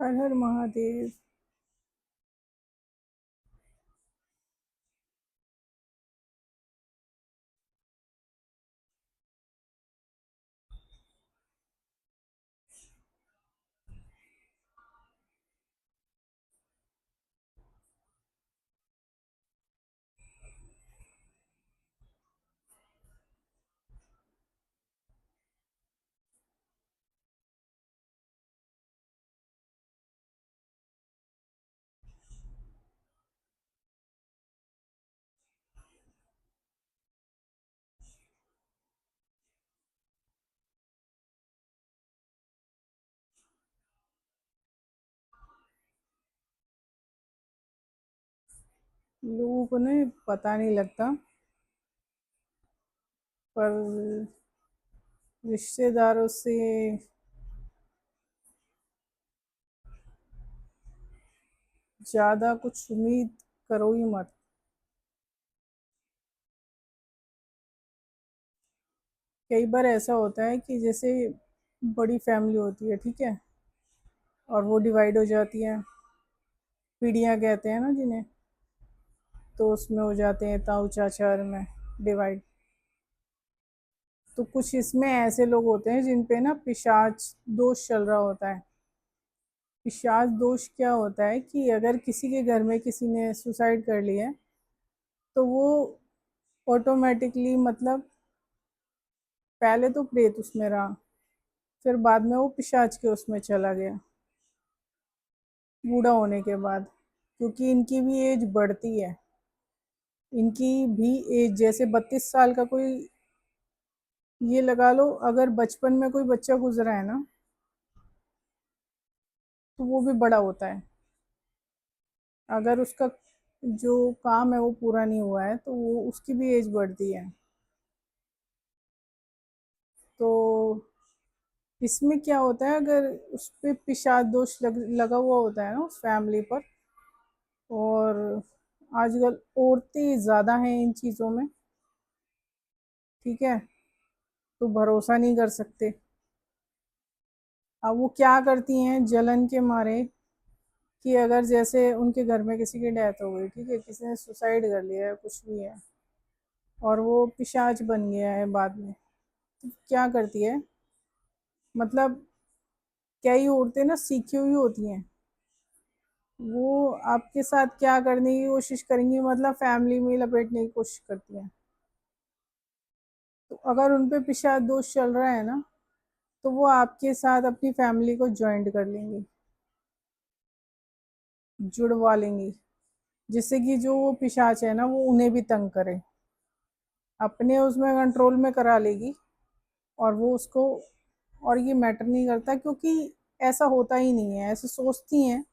हर हर महादेव। लोगों को ना पता नहीं लगता, पर रिश्तेदारों से ज़्यादा कुछ उम्मीद करो ही मत। कई बार ऐसा होता है कि जैसे बड़ी फैमिली होती है, ठीक है, और वो डिवाइड हो जाती है। पीढ़ियाँ कहते हैं ना जिन्हें, तो उसमें हो जाते हैं ताऊ चाचा में डिवाइड। तो कुछ इसमें ऐसे लोग होते हैं जिन पे ना पिशाच दोष चल रहा होता है। पिशाच दोष क्या होता है कि अगर किसी के घर में किसी ने सुसाइड कर लिया है, तो वो ऑटोमेटिकली मतलब पहले तो प्रेत उसमें रहा, फिर बाद में वो पिशाच के उसमें चला गया बूढ़ा होने के बाद, क्योंकि इनकी भी एज बढ़ती है। इनकी भी एज जैसे 32 साल का कोई, ये लगा लो अगर बचपन में कोई बच्चा गुजरा है ना, तो वो भी बड़ा होता है। अगर उसका जो काम है वो पूरा नहीं हुआ है तो वो उसकी भी एज बढ़ती है। तो इसमें क्या होता है, अगर उस पे पिशाच दोष लगा हुआ होता है ना उस फैमिली पर, और आजकल औरतें ज़्यादा हैं इन चीज़ों में, ठीक है, तो भरोसा नहीं कर सकते। अब वो क्या करती हैं जलन के मारे, कि अगर जैसे उनके घर में किसी की डेथ हो गई, ठीक है, किसी ने सुसाइड कर लिया है, कुछ भी है, और वो पिशाच बन गया है बाद में, तो क्या करती है, मतलब कई औरतें ना सीखी हुई होती हैं, वो आपके साथ क्या करने की कोशिश करेंगी, मतलब फैमिली में लपेटने की कोशिश करती हैं। तो अगर उन पे पिशाच दोष चल रहा है ना, तो वो आपके साथ अपनी फैमिली को ज्वाइंट कर लेंगी, जुड़वा लेंगी, जिससे कि जो वो पिशाच है ना वो उन्हें भी तंग करे, अपने उसमें कंट्रोल में करा लेगी। और वो उसको, और ये मैटर नहीं करता, क्योंकि ऐसा होता ही नहीं है, ऐसे सोचती हैं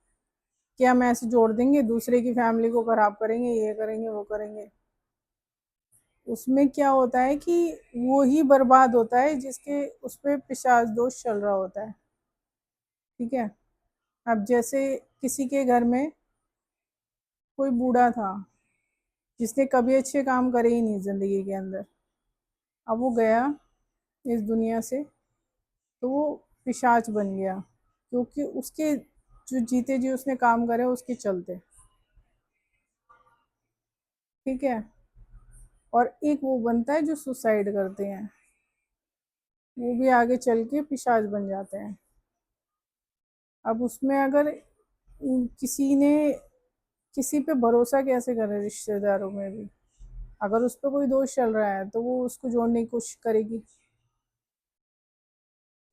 कि हम ऐसे जोड़ देंगे, दूसरे की फैमिली को खराब करेंगे, ये करेंगे वो करेंगे। उसमें क्या होता है कि वो ही बर्बाद होता है जिसके उस पे पिशाच दोष चल रहा होता है, ठीक है। अब जैसे किसी के घर में कोई बूढ़ा था जिसने कभी अच्छे काम करे ही नहीं जिंदगी के अंदर, अब वो गया इस दुनिया से, तो वो पिशाच बन गया, क्योंकि उसके जो जीते जी उसने काम करे उसके चलते, ठीक है। और एक वो बनता है जो सुसाइड करते हैं, वो भी आगे चल के पिशाच बन जाते हैं। अब उसमें अगर किसी ने, किसी पे भरोसा कैसे करे रिश्तेदारों में भी, अगर उस पर कोई दोष चल रहा है तो वो उसको जोड़ने की कोशिश करेगी,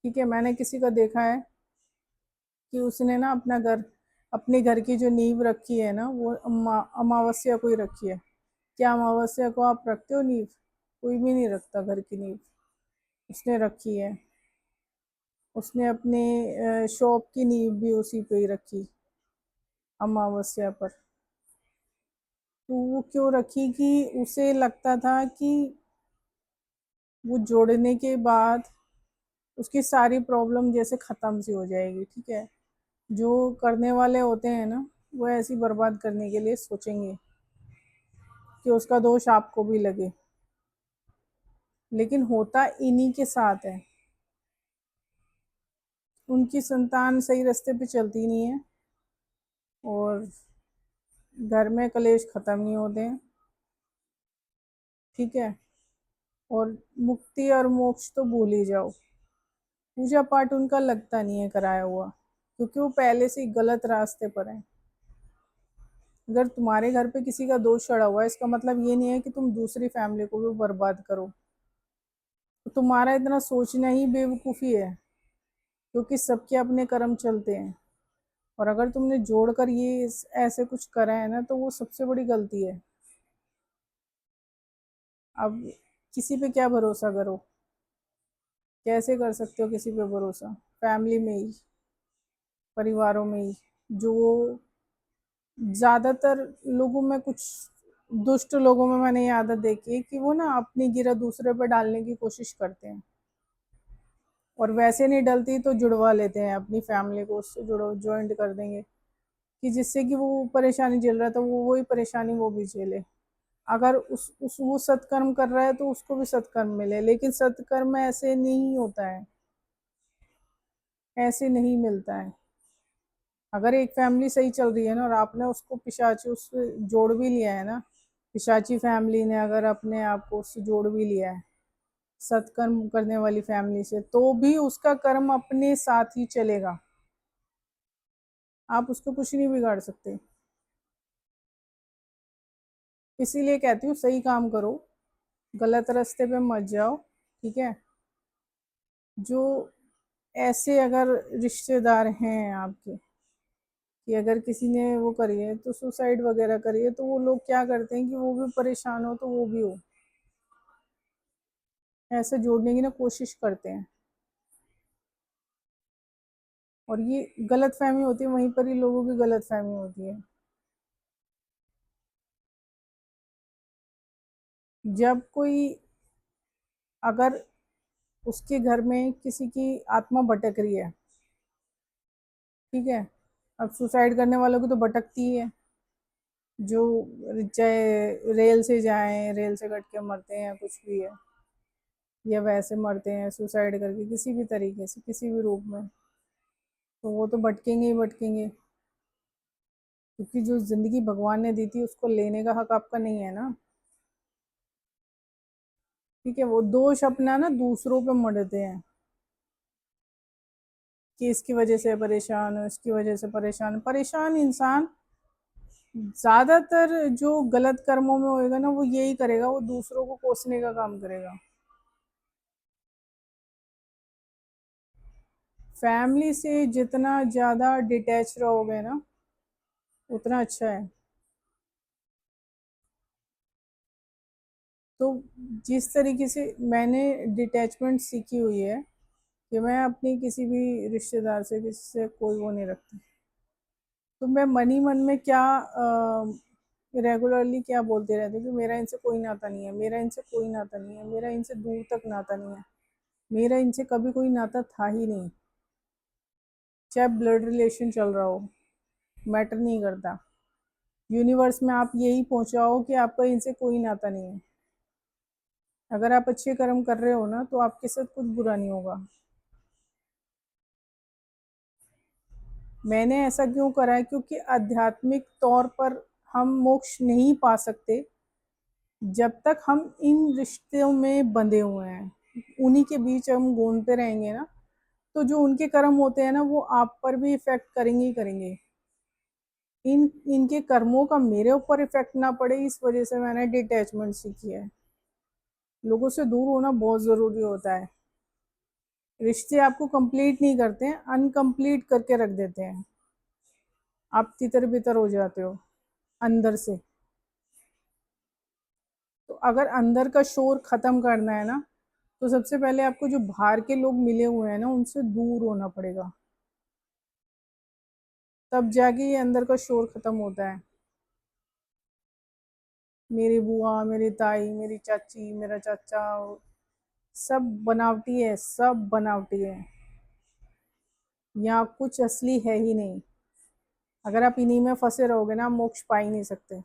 ठीक है। मैंने किसी का देखा है कि उसने ना अपना घर, अपने घर की जो नींव रखी है ना, वो अमावस्या को ही रखी है। क्या अमावस्या को आप रखते हो नींव? कोई भी नहीं रखता घर की नींव, उसने रखी है। उसने अपने शॉप की नींव भी उसी पे ही रखी, अमावस्या पर। तो वो क्यों रखी कि उसे लगता था कि वो जोड़ने के बाद उसकी सारी प्रॉब्लम जैसे ख़त्म सी हो जाएगी, ठीक है। जो करने वाले होते हैं ना, वो ऐसी बर्बाद करने के लिए सोचेंगे कि उसका दोष आपको भी लगे, लेकिन होता इन्हीं के साथ है। उनकी संतान सही रास्ते पे चलती नहीं है और घर में कलेश ख़त्म नहीं होते हैं, ठीक है। और मुक्ति और मोक्ष तो भूल ही जाओ, पूजा पाठ उनका लगता नहीं है कराया हुआ, क्योंकि वो पहले से ही गलत रास्ते पर है। अगर तुम्हारे घर पे किसी का दोष चढ़ा हुआ है, इसका मतलब ये नहीं है कि तुम दूसरी फैमिली को भी बर्बाद करो। तो तुम्हारा इतना सोचना ही बेवकूफ़ी है, क्योंकि सबके अपने कर्म चलते हैं। और अगर तुमने जोड़कर ये ऐसे कुछ करा है ना, तो वो सबसे बड़ी गलती है। अब किसी पे क्या भरोसा करो, कैसे कर सकते हो किसी पे भरोसा? फैमिली में ही, परिवारों में ही, जो ज़्यादातर लोगों में, कुछ दुष्ट लोगों में मैंने ये आदत देखी है कि वो ना अपनी गिरा दूसरे पे डालने की कोशिश करते हैं, और वैसे नहीं डलती तो जुड़वा लेते हैं अपनी फैमिली को, उससे जुड़ो, ज्वाइंट कर देंगे, कि जिससे कि वो परेशानी झेल रहा था वो वही परेशानी वो भी झेले। अगर उस वो सत्कर्म कर रहा है तो उसको भी सत्कर्म मिले, लेकिन सत्कर्म ऐसे नहीं होता है, ऐसे नहीं मिलता है। अगर एक फैमिली सही चल रही है ना, और आपने उसको पिशाची उससे जोड़ भी लिया है ना, पिशाची फैमिली ने अगर अपने आप को उससे जोड़ भी लिया है सत्कर्म करने वाली फैमिली से, तो भी उसका कर्म अपने साथ ही चलेगा, आप उसको कुछ नहीं बिगाड़ सकते। इसीलिए कहती हूँ सही काम करो, गलत रास्ते पे मत जाओ, ठीक है। जो ऐसे अगर रिश्तेदार हैं आपके, कि अगर किसी ने वो करी है तो सुसाइड वगैरह करी है, तो वो लोग क्या करते हैं कि वो भी परेशान हो तो वो भी हो, ऐसे जोड़ने की ना कोशिश करते हैं। और ये गलत फहमी होती है, वहीं पर ही लोगों की गलत फहमी होती है। जब कोई, अगर उसके घर में किसी की आत्मा भटक रही है, ठीक है, अब सुसाइड करने वालों की तो भटकती ही है, जो चाहे रेल से जाएं, रेल से कट के मरते हैं या कुछ भी है, या वैसे मरते हैं सुसाइड करके किसी भी तरीके से, किसी भी रूप में, तो वो तो भटकेंगे ही भटकेंगे, क्योंकि जो जिंदगी भगवान ने दी थी उसको लेने का हक आपका नहीं है ना, ठीक है। वो दोष अपना ना दूसरों पे मढ़ते हैं, कि इसकी वजह से परेशान हो, इसकी वजह से परेशान। परेशान इंसान ज्यादातर जो गलत कर्मों में होएगा ना, वो यही करेगा, वो दूसरों को कोसने का काम करेगा। फैमिली से जितना ज्यादा डिटैच रहोगे ना, उतना अच्छा है। तो जिस तरीके से मैंने डिटैचमेंट सीखी हुई है, कि मैं अपनी किसी भी रिश्तेदार से, किसी से कोई वो नहीं रखती, तो मैं मन ही मन में क्या रेगुलरली क्या बोलते रहती हूँ कि मेरा इनसे कोई नाता नहीं है, मेरा इनसे कोई नाता नहीं है, मेरा इनसे दूर तक नाता नहीं है, मेरा इनसे कभी कोई नाता था ही नहीं। चाहे ब्लड रिलेशन चल रहा हो, मैटर नहीं करता, यूनिवर्स में आप यही पहुंचाओ कि आपका इनसे कोई नाता नहीं है। अगर आप अच्छे कर्म कर रहे हो ना, तो आपके साथ कुछ बुरा नहीं होगा। मैंने ऐसा क्यों करा है, क्योंकि आध्यात्मिक तौर पर हम मोक्ष नहीं पा सकते जब तक हम इन रिश्तों में बंधे हुए हैं, उन्हीं के बीच हम घूमते रहेंगे ना, तो जो उनके कर्म होते हैं ना, वो आप पर भी इफेक्ट करेंगे ही करेंगे। इनके कर्मों का मेरे ऊपर इफेक्ट ना पड़े, इस वजह से मैंने डिटैचमेंट सीखी है। लोगों से दूर होना बहुत ज़रूरी होता है। रिश्ते आपको कंप्लीट नहीं करते हैं, अनकंप्लीट करके रख देते हैं, आप तितर बितर हो जाते हो अंदर से। तो अगर अंदर का शोर खत्म करना है ना, तो सबसे पहले आपको जो बाहर के लोग मिले हुए हैं ना, उनसे दूर होना पड़ेगा, तब जाके ये अंदर का शोर खत्म होता है। मेरी बुआ, मेरी ताई, मेरी चाची, मेरा चाचा, सब बनावटी है, सब बनावटी है, यहाँ कुछ असली है ही नहीं। अगर आप इन्हीं में फंसे रहोगे ना, मोक्ष पा ही नहीं सकते।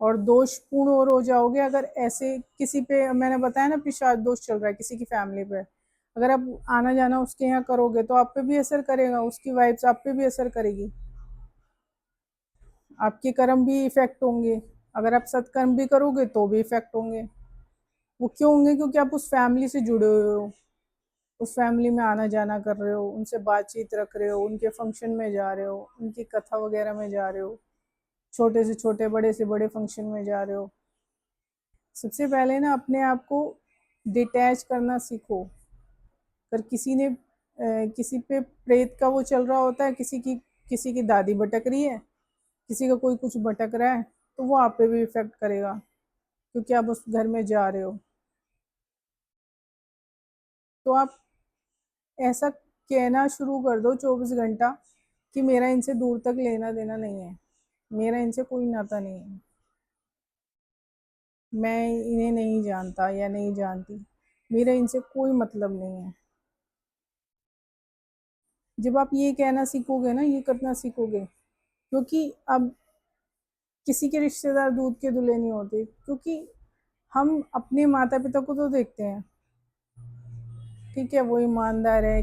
और दोषपूर्ण और हो जाओगे अगर ऐसे किसी पे, मैंने बताया ना पिशाच दोष चल रहा है किसी की फैमिली पे, अगर आप आना जाना उसके यहाँ करोगे तो आप पे भी असर करेगा, उसकी वाइब्स आप पे भी असर करेगी, आपके कर्म भी इफेक्ट होंगे। अगर आप सत्कर्म भी करोगे तो भी इफेक्ट होंगे। वो क्यों होंगे? क्योंकि आप उस फैमिली से जुड़े हुए हो, उस फैमिली में आना जाना कर रहे हो, उनसे बातचीत रख रहे हो, उनके फंक्शन में जा रहे हो, उनकी कथा वगैरह में जा रहे हो, छोटे से छोटे बड़े से बड़े फंक्शन में जा रहे हो। सबसे पहले ना अपने आप को डिटैच करना सीखो। अगर किसी पे प्रेत का वो चल रहा होता है, किसी की दादी भटक रही है, किसी का कोई कुछ भटक रहा है, तो वो आप पे भी इफेक्ट करेगा, क्योंकि आप उस घर में जा रहे हो। तो आप ऐसा कहना शुरू कर दो 24 घंटा कि मेरा इनसे दूर तक लेना देना नहीं है, मेरा इनसे कोई नाता नहीं है, मैं इन्हें नहीं जानता या नहीं जानती, मेरा इनसे कोई मतलब नहीं है। जब आप ये कहना सीखोगे ना, ये करना सीखोगे, क्योंकि अब किसी के रिश्तेदार दूध के धुले नहीं होते, क्योंकि हम अपने माता पिता को तो देखते हैं, ठीक है वो ईमानदार है,